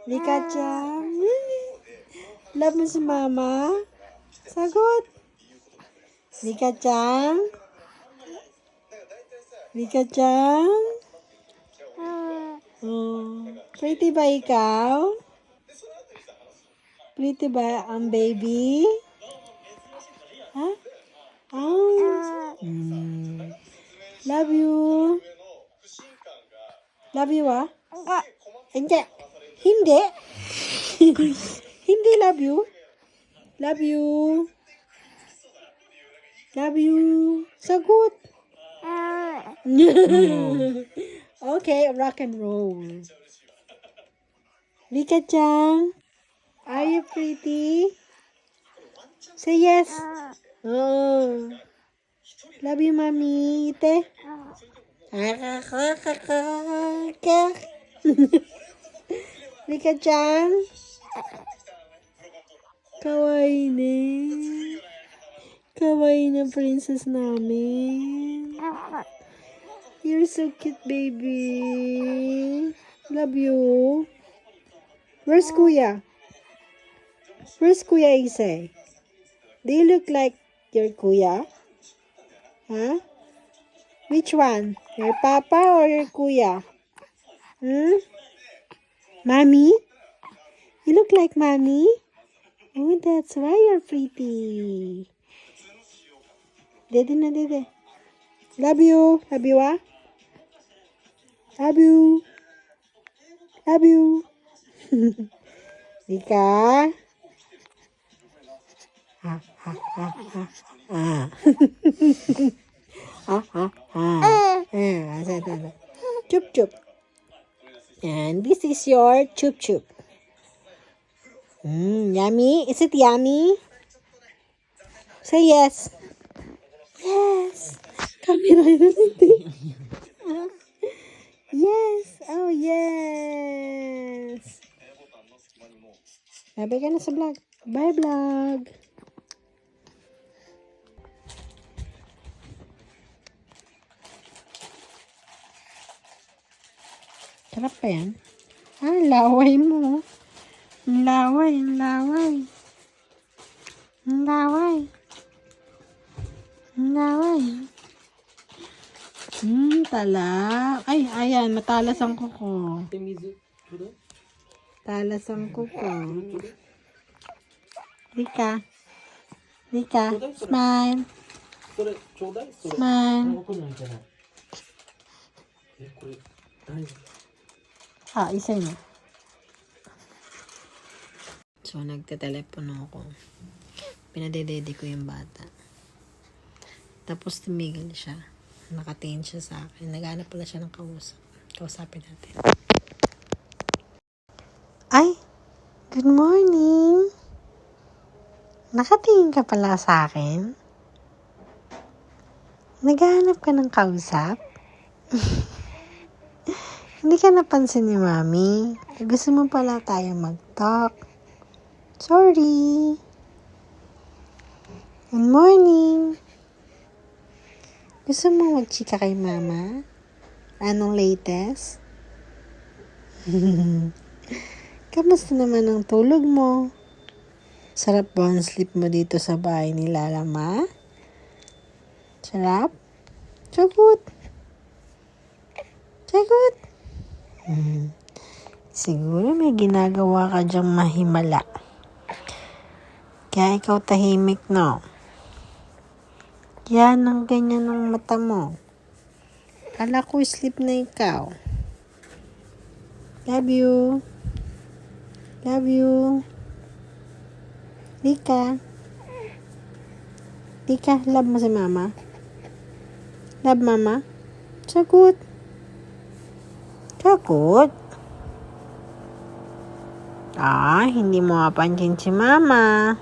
Rika-chan. Love mo si mama? Sagot. Rika-chan? Rika-chan? Oh, pretty ba ikaw? Pretty ba ang baby? Ha? Oh. Love you. Love you, ah? Hindi. Hindi. Hindi love you. Love you. Love you. Sagot. Okay, rock and roll. Rika-chan, are you pretty? Say yes. Oh. Love you, mommy. Ite. Rika-chan. Kawaii ne. Kawaii na princess namin. You're so cute, baby. Love you. Where's Kuya? Where's Kuya Isay? Do you look like your Kuya? Huh? Which one? Your papa or your Kuya? Mommy? You look like mommy? Oh, that's why you're pretty. Dede na dede. Love you. Love you, ah? Love you. Love you. Rika? Ha, ha, ha, ha. Ah. Ha, ha, ha. Chup, chup. And this is your chup, chup. Yummy? Is it yummy? Say yes. Yes. Camera na natin. Yes. Oh, yes. Bye-bye ka na sa vlog. Bye, vlog. Sarap pa yan. Laway mo. Laway, laway. Laway. Laway. Tala. Ay, ayan. Matalas ang kuko. Talas ang kuko. Rika. Rika. Smile. Smile. Isa na. So, nagtetelepono ako. Pinadedede ko yung bata. Tapos tumigil siya. Nakatingin siya sa akin. Naghanap pala siya ng kausap. Kausapin natin. Ay! Good morning! Nakatingin ka pala sa akin? Naghahanap ka ng kausap? Hindi ka napansin ni Mami. Gusto mo pala tayo mag-talk. Sorry. Good morning. Gusto mo mag-chika kay Mama? Anong latest? Kamusta naman ang tulog mo? Sarap ba ang sleep mo dito sa bahay ni Lala Ma? Sarap? Sagot. Sagot. Siguro may ginagawa ka dyang mahimala. Kaya ikaw tahimik, no? Yan ang ganyan ng mata mo. Kala ko sleep na ikaw. Love you. Love you. Rika. Rika, love mo si Mama? Love Mama? Sagot. Sagot. Hindi mo mapansin si Mama.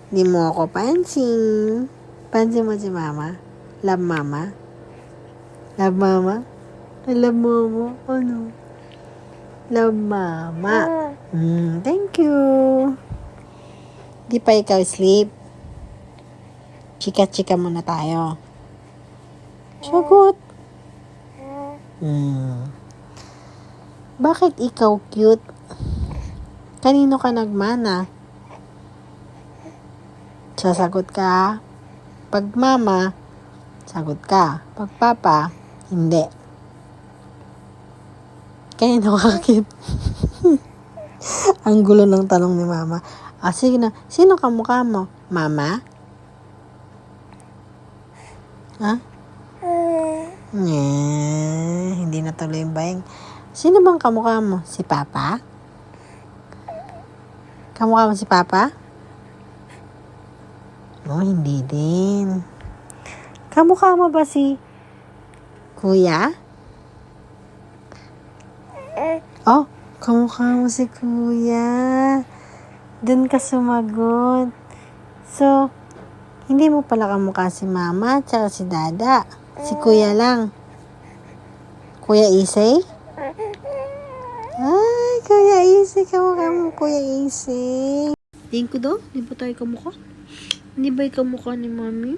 Hindi mo ako pansin. Pansin mo si Mama? Love Mama? Love Mama? Love Mama? Ano? Love Mama. Thank you. Di pa ikaw sleep? Chika-chika muna tayo. Sagot. Bakit ikaw cute? Kanino ka nagmana? Sasagot ka. Pag mama, sagot ka. Pag papa, hindi. Kanino ka cute? Ang gulo ng tanong ni mama. Sige na. Sino kamukha mo? Mama? Ha? Hindi na tuloy yung bayang. Sino bang kamukha mo? Si Papa? Kamukha mo si Papa? Hindi din. Kamukha mo ba si Kuya? Kamukha mo si Kuya. Doon ka sumagot. So, hindi mo pala kamukha si Mama at si Dada. Si Kuya lang. Kuya Isay? Ay, Kuya Isay. Kamukha mo Kuya Isay. Tingin ko daw, di ba tayo kamukha? Hindi ba ikaw kamukha ni Mami?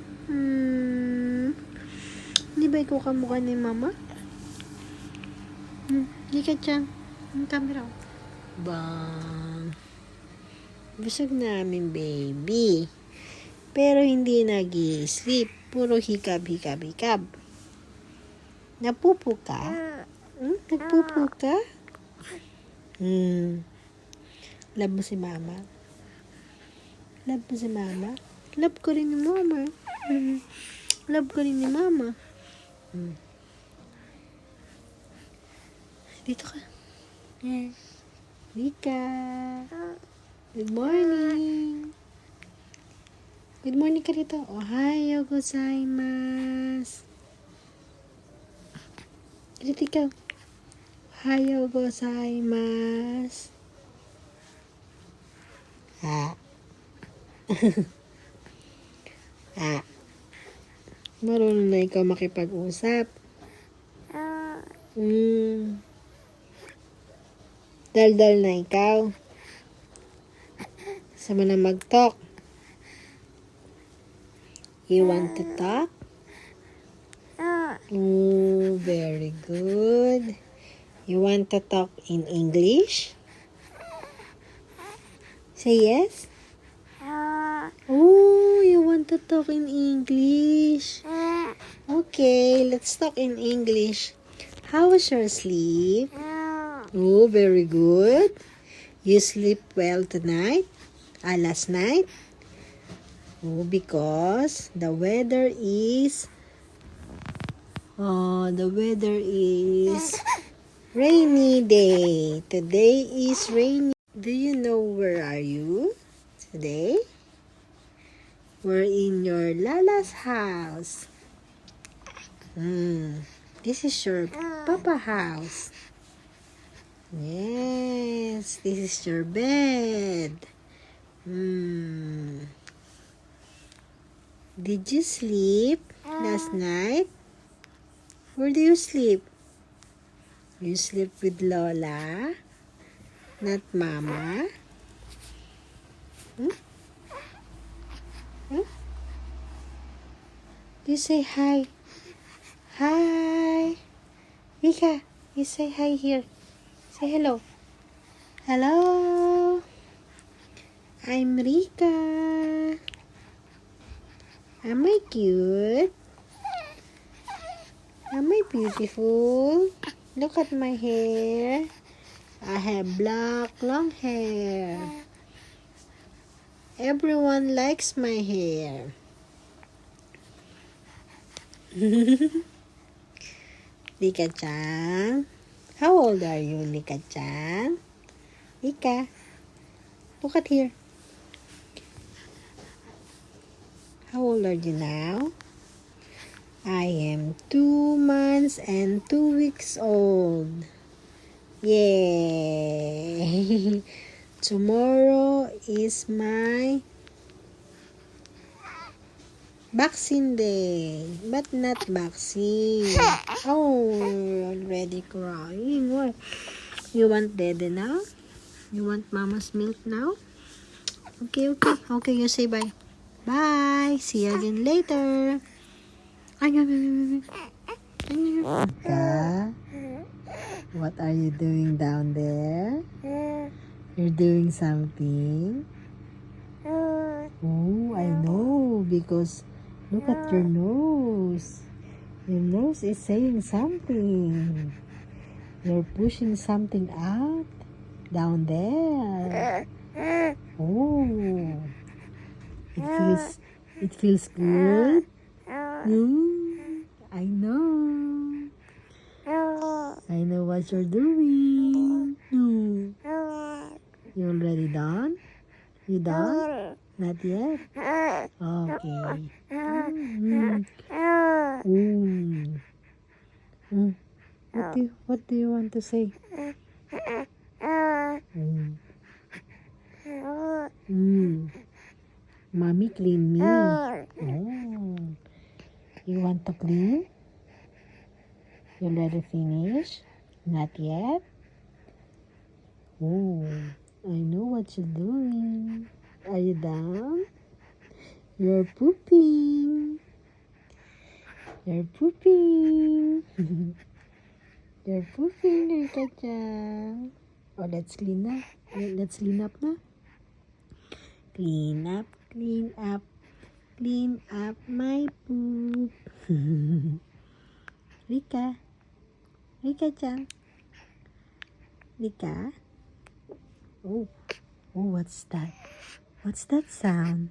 Hindi ba ikaw kamukha ni Mama? Hindi ka dyan. Ang camera. Bang. Busog namin, baby. Pero hindi nag-i-sleep. Puro hikab. Napupo ka? Nagpupo ka? Love mo si Mama? Love mo si Mama? Love ko rin ni Mama. Love ko rin ni Mama. Dito ka. Rika. Good morning. Good morning ka rito. Ohayo gozaimasu. Dito ikaw. Ohayo gozaimasu. Marunong na ikaw makipag-usap. Daldal na ikaw. Sama na mag-talk. You want to talk? Very good. You want to talk in English? Say yes? You want to talk in English? Okay, let's talk in English. How was your sleep? Very good. You sleep well tonight? Last night? Because the weather is rainy day. Today is rainy. Do you know where are you today? We're in your Lala's house. This is your Papa house. Yes, this is your bed. Did you sleep last night? Where do you sleep? You sleep with Lola, not Mama? You say hi. Hi. Rika, you say hi here. Say hello. Hello. I'm Rika. Am I cute? Am I beautiful? Look at my hair. I have black, long hair. Everyone likes my hair. Rika-chan. How old are you, Rika-chan? Rika, look at here. How old are you now? I am 2 months and 2 weeks old. Yay! Tomorrow is my vaccine day, but not vaccine. You're already crying. What? You want dede now? You want mama's milk now? Okay, you say bye. Bye. See you again later. Ay. What are you doing down there? You're doing something? Oh, I know, because look at your nose. Your nose is saying something. You're pushing something out down there. Oh, it feels good. I know. I know what you're doing. You already done? You done? Not yet? Okay. Mm. Mm. Mm. What do you want to say? Mm. Mm. Mommy clean me. Oh. You want to clean? You already finished? Not yet? Oh. I know what you're doing. Are you done? You're pooping. You're pooping. You're pooping, Rika-chan. Oh, let's clean up. Let's clean up na. Clean up, clean up, clean up my poop. Rika. Rika-chan. Rika. Oh, what's that? What's that sound?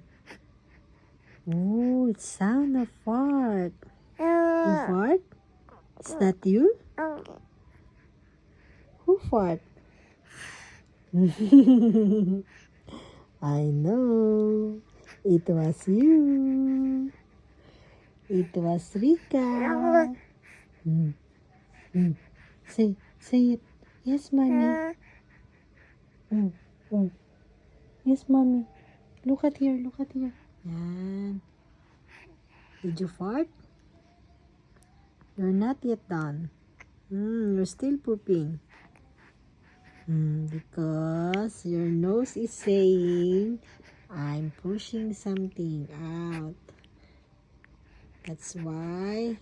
Oh, it's sound of fart. You fart? Is that you? Who fart? I know. It was you. It was Rika. Mm, mm. Say it. Yes, mommy. Mm, mm. Yes, mommy. Look at here. Look at here. Yan. Did you fart? You're not yet done. You're still pooping. Because your nose is saying, I'm pushing something out. That's why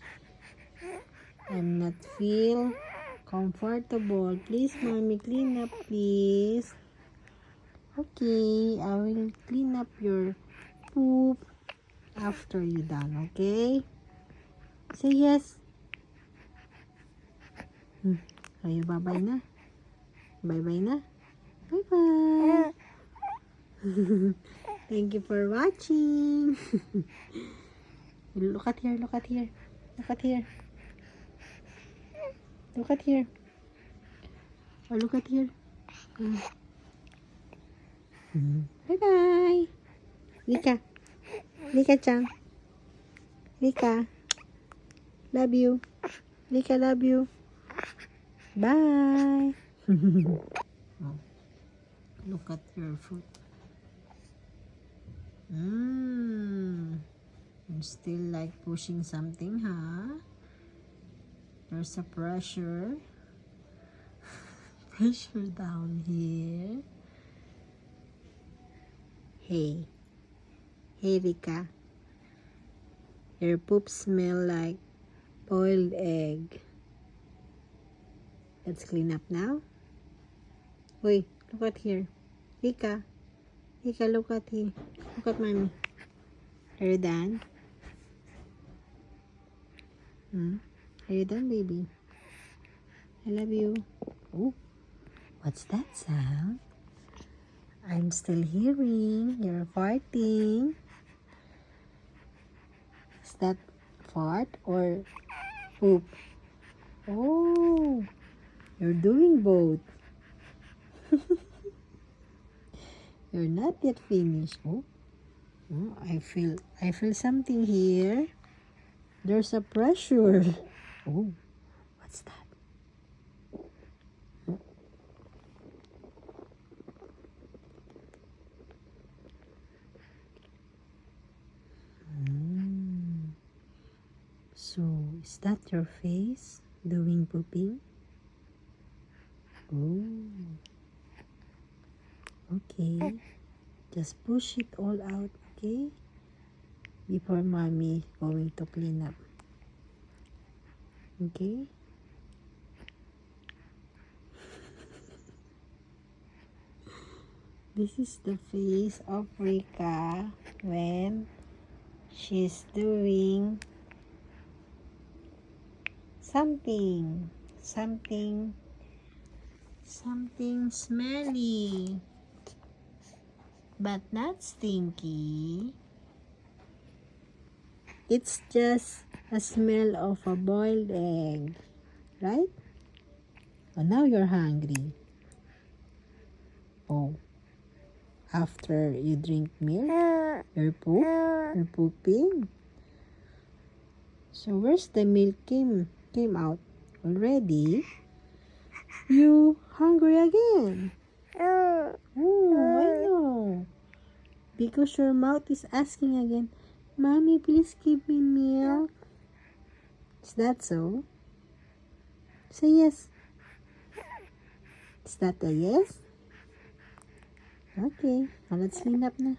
I'm not feel comfortable. Please, mommy, clean up, please. Okay, I will clean up your poop after you done, okay? Say yes. Are you bye-bye na? Bye-bye na? Bye-bye. Thank you for watching. Look at here, look at here. Look at here. Look at here. Oh, look at here. Bye-bye. Rika. Rika-chan. Rika. Love you. Rika, love you. Bye. Oh, look at your foot. You still like pushing something, huh? There's a pressure. Pressure down here. Hey. Hey, Rika. Your poop smell like boiled egg. Let's clean up now. Wait, look at here. Rika. Rika, look at here. Look at mommy. Are you done? Are you done, baby? I love you. Oh, what's that sound? I'm still hearing you're farting. Is that fart or poop? Oh, you're doing both. You're not yet finished. Oh, I feel something here. There's a pressure. Oh, what's that? So, is that your face doing pooping? Oh, okay. Just push it all out, okay? Before mommy going to clean up. Okay? This is the face of Rika when she's doing something smelly, but not stinky. It's just a smell of a boiled egg, right? Oh, now you're hungry. Oh, after you drink milk, you're pooping. So where's the milk came out already? You hungry again? Oh, I know. Because your mouth is asking again, Mommy, please give me milk. Is that so? Say yes. Is that a yes? Okay, now let's clean up na.